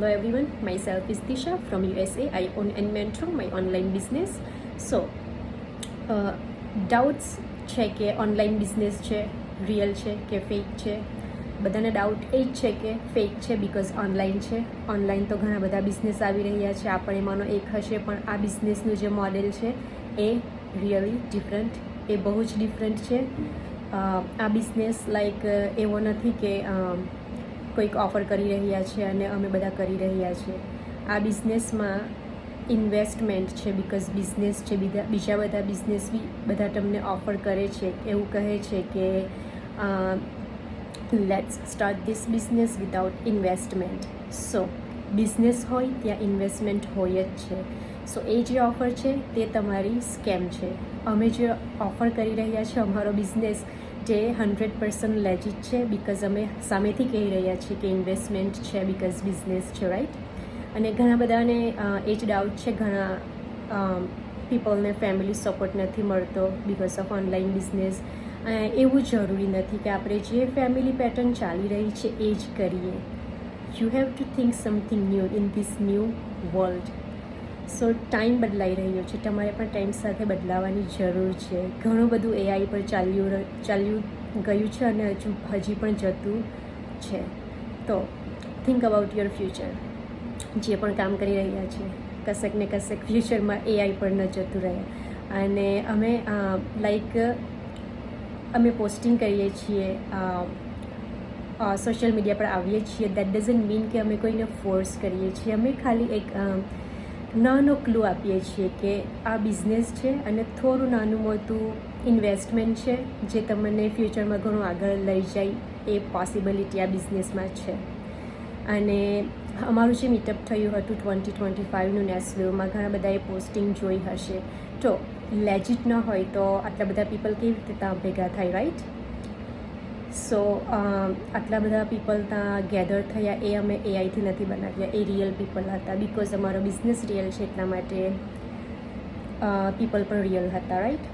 Hello everyone, myself is Tisha from USA. I own and mentor my online business. So, doubts છે કે online business છે real છે કે fake છે. બધાને ડાઉટ એ જ છે કે ફેક છે બિકોઝ ઓનલાઈન છે. ઓનલાઈન તો ઘણા બધા બિઝનેસ આવી રહ્યા છે, આપણે એમાંનો એક હશે, પણ આ બિઝનેસનું જે મોડેલ છે એ રિયલી ડિફરન્ટ, એ બહુ જ ડિફરન્ટ છે. આ બિઝનેસ લાઈક એવો નથી કે કોઈક ઓફર કરી રહ્યા છે અને અમે બધા કરી રહ્યા છીએ. આ બિઝનેસમાં ઇન્વેસ્ટમેન્ટ છે બિકોઝ બિઝનેસ છે. બીજા બધા બિઝનેસ બી બધા તમને ઓફર કરે છે, એવું કહે છે કે let's start this business without investment. So business હોય ત્યાં ઇન્વેસ્ટમેન્ટ હોય જ છે. સો એ જે ઓફર છે તે તમારી સ્કેમ છે. અમે જે ઓફર કરી રહ્યા છીએ, અમારો બિઝનેસ જે 100% લેજિટ છે બિકોઝ અમે સામેથી કહી રહ્યા છીએ કે ઇન્વેસ્ટમેન્ટ છે બિકોઝ બિઝનેસ છે, રાઈટ. અને ઘણા બધાને એ જ ડાઉટ છે, ઘણા પીપલને ફેમિલી સપોર્ટ નથી મળતો બિકોઝ ઓફ ઓનલાઈન બિઝનેસ. એવું જરૂરી નથી કે આપણે જે ફેમિલી પેટર્ન ચાલી રહી છે એ જ કરીએ. You have to think something new in this new world. So time બદલાઈ રહ્યો છે, તમારે પણ ટાઈમ સાથે બદલાવાની જરૂર છે. ઘણું બધું એઆઈ પર ચાલ્યું ગયું છે અને હજી પણ જતું છે. તો થિંક અબાઉટ યોર ફ્યુચર. જે પણ કામ કરી રહ્યા છે, કશેક ને કશેક ફ્યુચરમાં એઆઈ પર ન જતું રહે. અને અમે પોસ્ટિંગ કરીએ છીએ, સોશિયલ મીડિયા પર આવીએ છીએ, દેટ ડઝન્ટ મીન કે અમે કોઈને ફોર્સ કરીએ છીએ. અમે ખાલી એક નાનો ક્લુ આપીએ છીએ કે આ બિઝનેસ છે અને થોડું નાનું મોટું ઇન્વેસ્ટમેન્ટ છે જે તમને ફ્યુચરમાં ઘણું આગળ લઈ જાય એ પોસિબિલિટી આ બિઝનેસમાં છે. અને અમારું જે મીટઅપ થયું હતું 2025નું નેશનલમાં, ઘણા બધાએ પોસ્ટિંગ જોઈ હશે. તો લેજિટ ન હોય તો આટલા બધા પીપલ કેવી રીતે ત્યાં ભેગા થાય, રાઈટ. સો આટલા બધા પીપલ ત્યાં ગેધર થયા એ અમે એઆઈથી નથી બનાવ્યા, એ રિયલ પીપલ હતા. બિકોઝ અમારો બિઝનેસ રિયલ છે એટલા માટે પીપલ પણ રિયલ હતા, right.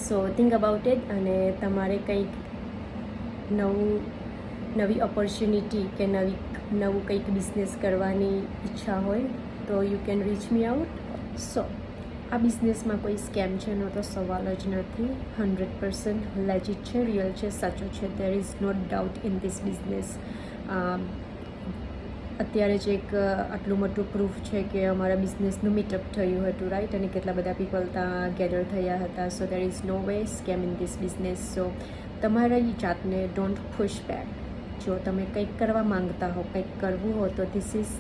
So think about it. અને તમારે કંઈક નવી ઓપોર્ચ્યુનિટી કે નવું કંઈક બિઝનેસ કરવાની ઈચ્છા હોય તો you can reach me out. So આ બિઝનેસમાં કોઈ સ્કેમ છે એનો તો સવાલ જ નથી. 100% લેજિટ છે, રિયલ છે, સાચું છે. There is no doubt in this business. અત્યારે જ એક આટલું મોટું પ્રૂફ છે કે અમારા બિઝનેસનું મીટઅપ થયું હતું, રાઈટ. અને કેટલા બધા પીપલ ત્યાં ગેધર થયા હતા. So there is no way scam in this business. So તમારી જાતને ડોન્ટ પુશ બેક. જો તમે કંઈક કરવા માંગતા હો, કંઈક કરવું હો તો ધીસ ઇઝ